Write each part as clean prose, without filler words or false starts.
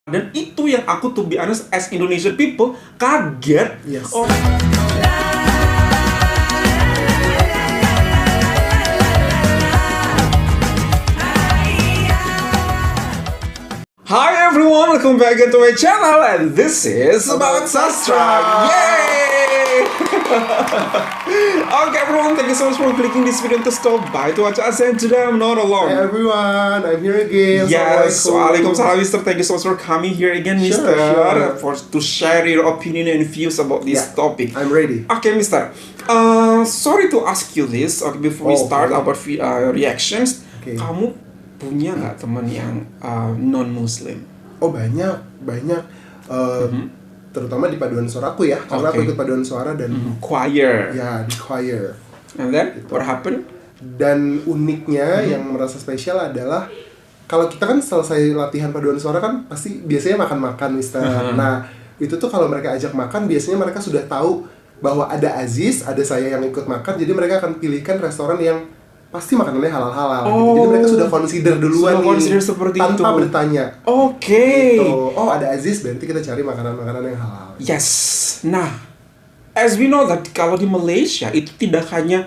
Dan itu yang aku, to be honest, as Indonesian people, kaget. Yes. Oh. Hi everyone, welcome back into my channel, and this is About Sastra. Yay! Okay everyone, thank you so much for clicking this video to stop by to watch us, and today I'm not alone. Hi everyone, I'm here again. Yes, Assalamualaikum. Waalaikumsalam, Mister. Thank you so much for coming here again, Mister, to share your opinion and views about this topic. I'm ready. Okay, Mister. Sorry to ask you this. Okay, before we start our reactions, kamu punya nggak teman yang non-Muslim? Oh banyak. Terutama di paduan suaraku ya, karena aku ikut paduan suara dan choir. Ya, di choir. And then what happened? Dan uniknya yang merasa spesial adalah kalau kita kan selesai latihan paduan suara kan pasti biasanya makan-makan, Mister. Nah, itu tuh kalau mereka ajak makan biasanya mereka sudah tahu bahwa ada Aziz, ada saya yang ikut makan, jadi mereka akan pilihkan restoran yang pasti makanannya halal-halal gitu. Jadi mereka sudah consider duluan seperti tanpa itu. bertanya. Oke. Gitu. Oh, ada Aziz, berarti kita cari makanan-makanan yang halal. Yes. Nah, as we know that kalau di Malaysia itu tidak hanya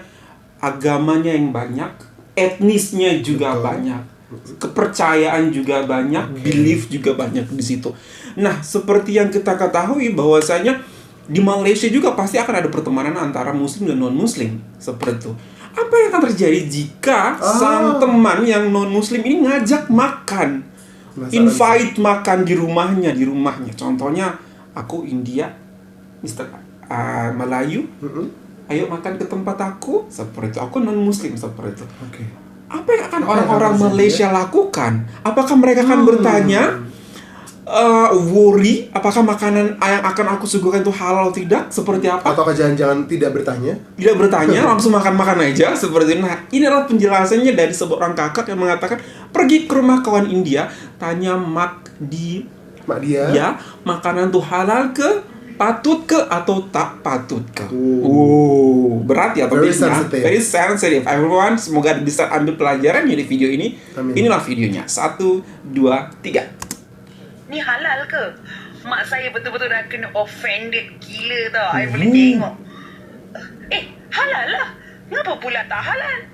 agamanya yang banyak, etnisnya juga banyak, kepercayaan juga banyak, belief juga banyak di situ. Nah, seperti yang kita ketahui bahwasanya di Malaysia juga pasti akan ada pertemanan antara Muslim dan non-Muslim seperti itu. Apa yang akan terjadi jika sang teman yang non-Muslim ini ngajak makan, invite makan di rumahnya? Contohnya, aku India, Mister Melayu, ayo makan ke tempat aku, seperti itu. Aku non-Muslim, seperti itu. Apa yang akan orang-orang Malaysia lakukan? Apakah mereka akan bertanya, worry, apakah makanan yang akan aku suguhkan itu halal atau tidak? Seperti apa? Atau jangan-jangan tidak bertanya? Tidak bertanya, langsung makan-makan aja seperti itu. Nah, ini adalah penjelasannya dari seorang kakak yang mengatakan, pergi ke rumah kawan India, tanya mak dia, ya, makanan itu halal ke, patut ke, atau tak patut ke. Berat ya topiknya. Very sensitive. Everyone, semoga bisa ambil pelajaran dari video ini. Amin. Inilah videonya. 1, 2, 3. Ni halal ke? Mak saya betul-betul dah kena offended gila tau. I boleh tengok. Halal lah. Kenapa pula tak halal?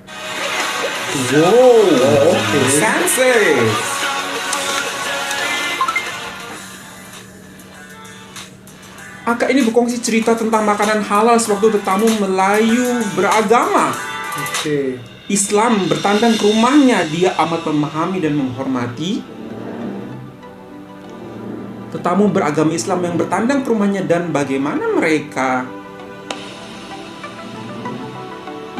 Sensitive. Akak ini berkongsi cerita tentang makanan halal sewaktu bertamu Melayu beragama Islam bertandang ke rumahnya. Dia amat memahami dan menghormati tetamu beragama Islam yang bertandang ke rumahnya dan bagaimana mereka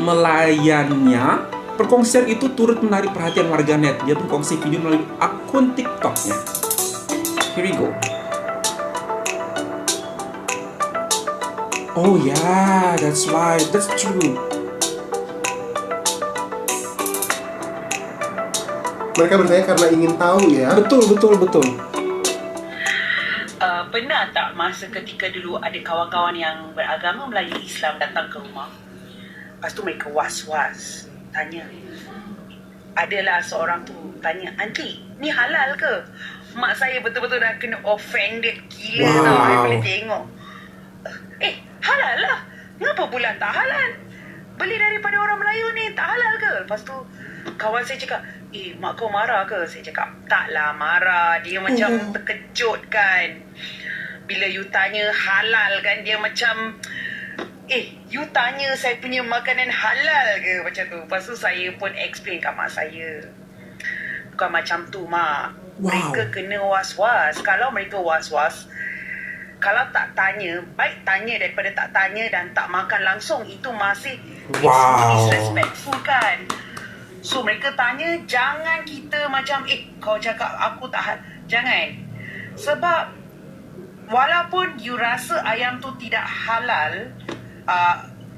melayannya. Perkongsian itu turut menarik perhatian warganet. Dia berkongsi video melalui akun TikToknya. Here we go. Oh yeah, that's right, that's true. Mereka bertanya karena ingin tahu ya. Betul. Pernah tak masa ketika dulu ada kawan-kawan yang beragama Melayu Islam datang ke rumah, lepas tu mereka was-was tanya, adalah seorang tu tanya, "Aunty, ni halal ke?" Mak saya betul-betul dah kena offended gila tau. I boleh tengok. Halal lah. Kenapa pula tak halal? Beli daripada orang Melayu ni tak halal ke? Lepas tu kawan saya cakap, mak kau marah ke? Saya cakap, taklah marah. Dia macam terkejut kan. Bila you tanya halal kan, dia macam, you tanya saya punya makanan halal ke? Macam tu. Lepas tu saya pun explain kat mak saya. Bukan macam tu, mak. Mereka kena was-was. Kalau mereka was-was, kalau tak tanya, baik tanya daripada tak tanya dan tak makan langsung. Itu masih disrespectful kan. So mereka tanya, jangan kita macam, kau cakap aku tak jangan. Sebab walaupun you rasa ayam tu tidak halal,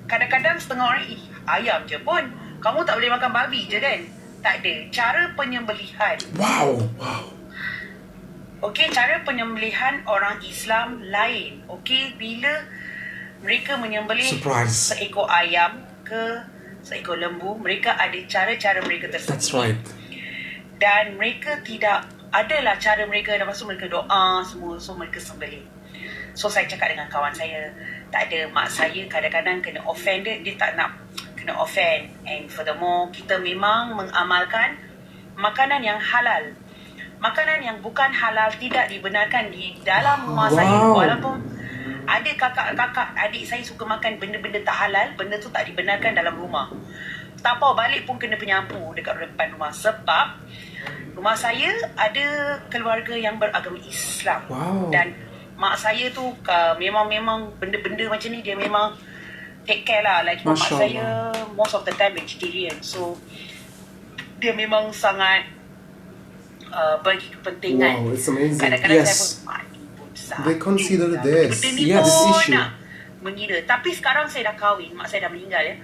kadang-kadang setengah orang, ayam je pun, kamu tak boleh makan babi je kan? Tak ada. Cara penyembelihan. Okey, cara penyembelihan orang Islam lain. Okey, bila mereka menyembelih seekor ayam ke seekor lembu, mereka ada cara-cara mereka tersendiri. That's right. Dan mereka tidak adalah cara mereka, lepas tu mereka doa semua, so mereka sembelih. So saya cakap dengan kawan saya, tak ada, mak saya kadang-kadang kena offend dia tak nak kena offend. And furthermore, kita memang mengamalkan makanan yang halal. Makanan yang bukan halal tidak dibenarkan di dalam rumah saya. Walaupun ada kakak-kakak, adik saya suka makan benda-benda tak halal, benda tu tak dibenarkan dalam rumah. Tak apa, balik pun kena penyapu dekat depan rumah. Sebab rumah saya ada keluarga yang beragama Islam. Dan mak saya tu memang benda-benda macam ni dia memang take care lah. Like mak saya most of the time vegetarian. So dia memang sangat bagi kepentingan. Wow, it's amazing. Kadang-kadang saya pun they consider this. Benda ni This pun issue. nak mengira. Tapi sekarang saya dah kahwin, mak saya dah meninggal ya.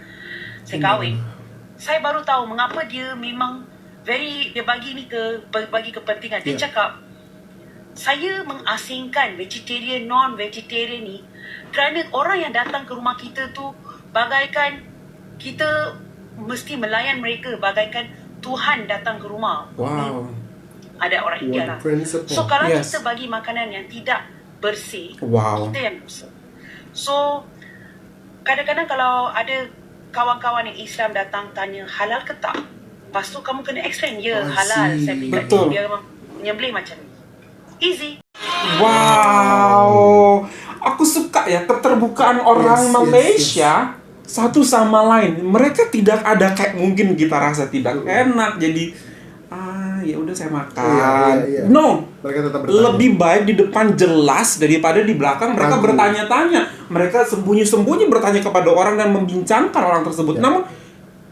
Saya kahwin. Saya baru tahu mengapa dia memang dia bagi ni bagi kepentingan. Dia cakap, saya mengasingkan vegetarian, non-vegetarian ni kerana orang yang datang ke rumah kita tu bagaikan kita mesti melayan mereka, bagaikan Tuhan datang ke rumah. Ada orang India lah. So kalau kita bagi makanan yang tidak bersih, kita yang dosa. So kadang-kadang kalau ada kawan-kawan yang Islam datang tanya halal ke tak, lepas tu kamu kena explain, halal. Saya beritahu dia menyembelih macam ni. Easy. Wow, aku suka ya keterbukaan orang Malaysia satu sama lain. Mereka tidak ada kayak mungkin kita rasa tidak enak jadi ya udah saya makan. No, mereka tetap bertanya. Lebih baik di depan jelas daripada di belakang mereka bertanya-tanya. Mereka sembunyi-sembunyi bertanya kepada orang dan membincangkan orang tersebut. Namun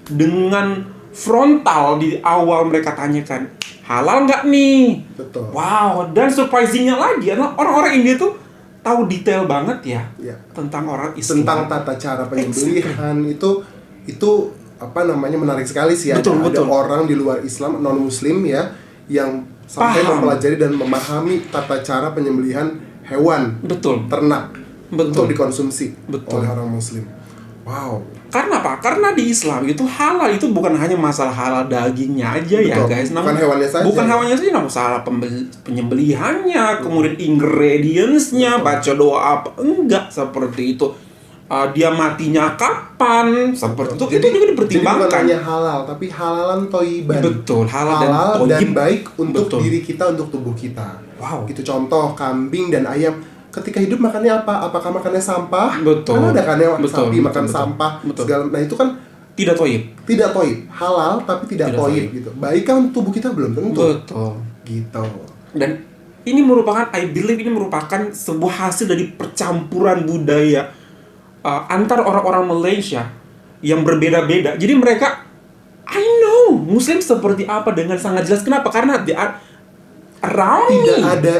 dengan frontal di awal mereka tanyakan, halal nggak nih? Betul. Wow, dan surprisingnya lagi adalah orang-orang India tuh tahu detail banget ya tentang orang Islam. Tentang tata cara penyembelihan itu apa namanya menarik sekali sih. Ada orang di luar Islam, non Muslim ya, yang sampai mempelajari dan memahami tata cara penyembelihan hewan ternak untuk dikonsumsi oleh orang Muslim. Wow. Karena apa? Karena di Islam itu halal itu bukan hanya masalah halal dagingnya aja ya guys. Bukan hewannya saja. Bukan hewannya saja, namun masalah penyembelihannya, kemudian ingredients-nya, baca doa apa enggak seperti itu. Dia matinya kapan seperti itu. Itu juga dipertimbangkan. Jadi bukan hanya halal, tapi halalan toiban. Betul, halal dan baik untuk diri kita, untuk tubuh kita. Wow. Gitu contoh kambing dan ayam. Ketika hidup makannya apa? Apakah makannya sampah? Kan ada kan yang sapi makan sampah segala. Nah itu kan tidak toib. Tidak toib. Halal tapi tidak toib gitu. Baik kan tubuh kita belum tentu. Betul. Gitu. Dan ini merupakan, I believe ini merupakan sebuah hasil dari percampuran budaya antar orang-orang Malaysia yang berbeda-beda. Jadi mereka, I know Muslim seperti apa dengan sangat jelas. Kenapa? Karena they are around tidak ada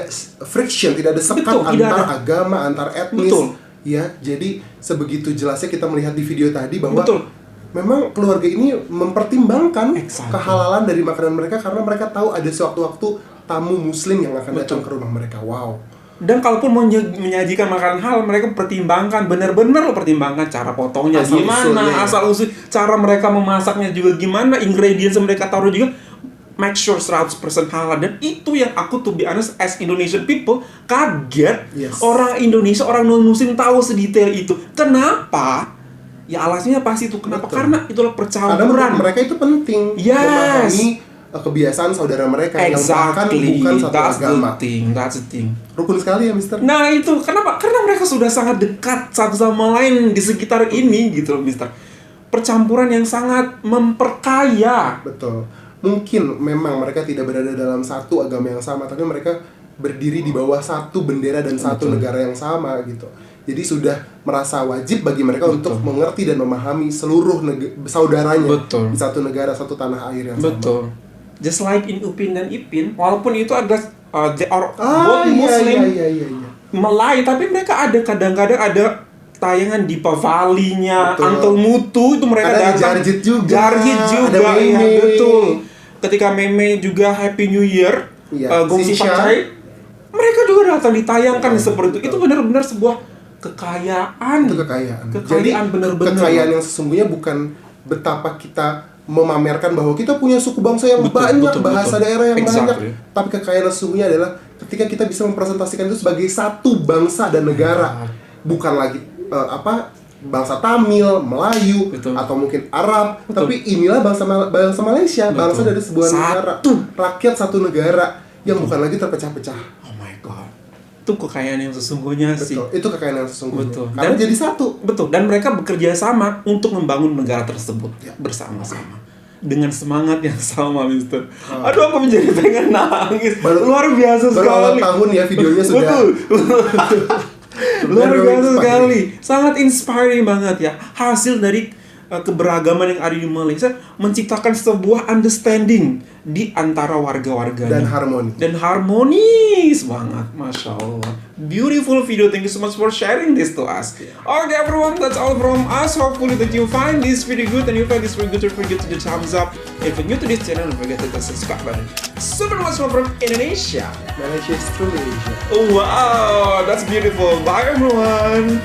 friction, tidak ada sekat antar agama, antar etnis. Ya, jadi sebegitu jelasnya kita melihat di video tadi bahwa memang keluarga ini mempertimbangkan kehalalan dari makanan mereka karena mereka tahu ada sewaktu-waktu tamu Muslim yang akan datang ke rumah mereka. Wow. Dan kalaupun mau menyajikan makanan halal, mereka pertimbangkan, benar-benar pertimbangkan cara potongnya gimana, asal-usul, cara mereka memasaknya juga gimana, ingredients yang mereka taruh juga, make sure 100% halal. Dan itu yang aku, to be honest, as Indonesian people, kaget. Orang Indonesia, orang non-muslim tahu sedetail itu. Kenapa? Ya alasannya pasti itu. Kenapa? Karena itulah percampuran. Karena mereka itu penting memahami kebiasaan saudara mereka yang bahkan bukan satu agama. That's the thing. Rukun sekali ya, Mister. Nah itu kenapa? Karena mereka sudah sangat dekat satu sama lain di sekitar ini gitu loh, Mister. Percampuran yang sangat memperkaya. Betul. Mungkin memang mereka tidak berada dalam satu agama yang sama, tapi mereka berdiri di bawah satu bendera dan satu negara yang sama gitu. Jadi sudah merasa wajib bagi mereka untuk mengerti dan memahami seluruh saudaranya di satu negara, satu tanah air yang sama. Just like in Upin dan Ipin, walaupun itu ada they are both Muslim, Melayu, tapi mereka ada kadang-kadang ada tayangan di Pavalinya, Uncle Mutu itu mereka ada datang. Jarjit juga, ada ya, betul. Ketika Meme juga Happy New Year, Gongsi Pacai, mereka juga datang ditayangkan seperti itu. Itu benar-benar sebuah kekayaan. Itu kekayaan. Jadi benar-benar kekayaan yang sesungguhnya bukan betapa kita memamerkan bahwa kita punya suku bangsa yang banyak, bahasa daerah yang banyak. Tapi kekayaan sesungguhnya adalah ketika kita bisa mempresentasikan itu sebagai satu bangsa dan negara, bukan lagi bangsa Tamil, Melayu, atau mungkin Arab, tapi inilah bangsa Malaysia, bangsa dari sebuah negara, rakyat satu negara yang bukan lagi terpecah-pecah. Oh my god, itu kekayaan yang sesungguhnya sih. Itu kekayaan yang sesungguhnya. Dan Karena jadi satu. Betul. Dan mereka bekerja sama untuk membangun negara tersebut bersama-sama. Dengan semangat yang sama, Mister. Aduh, aku menjadi pengen nangis. Luar biasa sekali. Baru awal tahun ya videonya sudah. Betul. Luar biasa sekali. Sangat inspiring banget ya. Hasil dari keberagaman yang ada di Malaysia menciptakan sebuah understanding di antara warga-warganya. Dan harmonis banget. Masya Allah. Beautiful video. Thank you so much for sharing this to us. Okay everyone, that's all from us. Hopefully that you find this video good and you find this video good. Don't forget to do thumbs up. If you're new to this channel, don't forget to hit the subscribe button. Super much more from Indonesia. Malaysia is truly Asia. Wow, that's beautiful. Bye everyone.